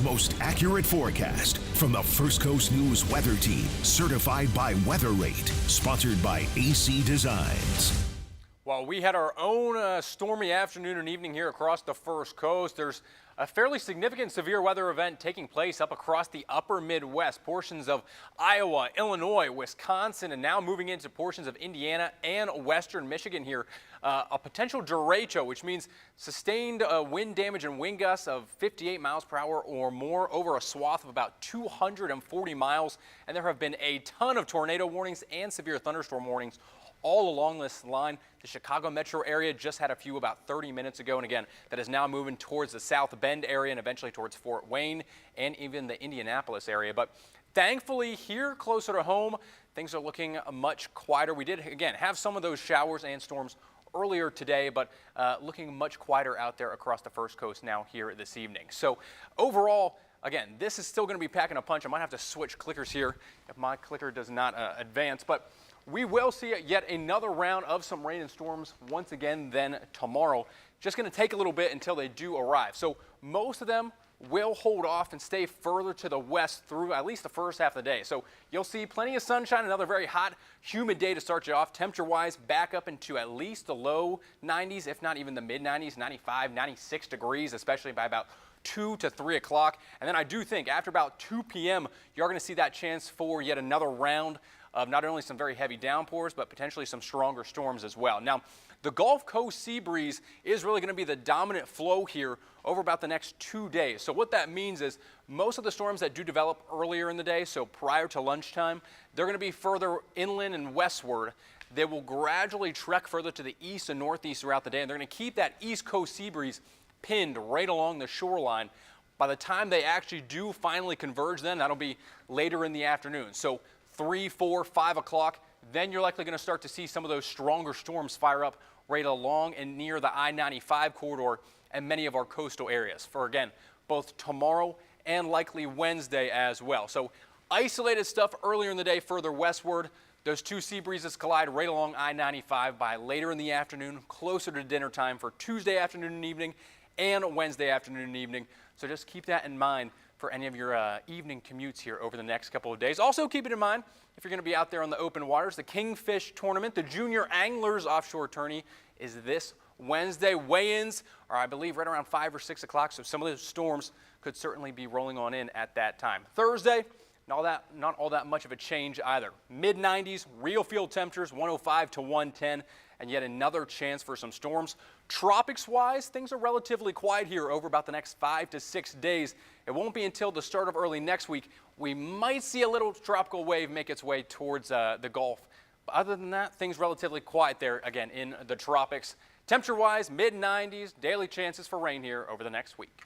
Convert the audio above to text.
most accurate forecast from the First Coast News Weather Team, certified by Weather Rate, sponsored by AC Designs. Well, we had our own stormy afternoon and evening here across the First Coast. There's a fairly significant severe weather event taking place up across the upper Midwest, portions of Iowa, Illinois, Wisconsin, and now moving into portions of Indiana and western Michigan here. A potential derecho, which means sustained wind damage and wind gusts of 58 miles per hour or more over a swath of about 240 miles. And there have been a ton of tornado warnings and severe thunderstorm warnings all along this line. The Chicago metro area just had a few about 30 minutes ago, and again, that is now moving towards the South Bend area and eventually towards Fort Wayne and even the Indianapolis area. But thankfully, here closer to home, things are looking much quieter. We did, again, have some of those showers and storms earlier today, but looking much quieter out there across the First Coast now here this evening. So overall, again, this is still going to be packing a punch. I might have to switch clickers here if my clicker does not advance, but we will see yet another round of some rain and storms once again then tomorrow. Just going to take a little bit until they do arrive. So most of them will hold off and stay further to the west through at least the first half of the day. So you'll see plenty of sunshine, another very hot, humid day to start you off. Temperature-wise, back up into at least the low 90s, if not even the mid-90s, 95, 96 degrees, especially by about 2 to 3 o'clock. And then I do think after about 2 p.m., you're going to see that chance for yet another round of not only some very heavy downpours, but potentially some stronger storms as well. Now, the Gulf Coast sea breeze is really going to be the dominant flow here over about the next 2 days. So what that means is most of the storms that do develop earlier in the day, so prior to lunchtime, they're going to be further inland and westward. They will gradually trek further to the east and northeast throughout the day, and they're going to keep that East Coast sea breeze pinned right along the shoreline. By the time they actually do finally converge, then that'll be later in the afternoon. So 3, 4, 5 o'clock, then you're likely going to start to see some of those stronger storms fire up right along and near the I-95 corridor and many of our coastal areas for, again, both tomorrow and likely Wednesday as well. So isolated stuff earlier in the day further westward. Those two sea breezes collide right along I-95 by later in the afternoon, closer to dinner time for Tuesday afternoon and evening and Wednesday afternoon and evening. So just keep that in mind for any of your evening commutes here over the next couple of days. Also keep it in mind if you're going to be out there on the open waters, the Kingfish Tournament, the Junior Anglers Offshore Tourney is this Wednesday. Weigh-ins are, I believe, right around 5 or 6 o'clock, so some of those storms could certainly be rolling on in at that time. Thursday, not all that much of a change either. Mid-90s, real field temperatures, 105 to 110, and yet another chance for some storms. Tropics-wise, things are relatively quiet here over about the next 5 to 6 days. It won't be until the start of early next week we might see a little tropical wave make its way towards the Gulf. But other than that, things relatively quiet there, again, in the tropics. Temperature-wise, mid-90s, daily chances for rain here over the next week.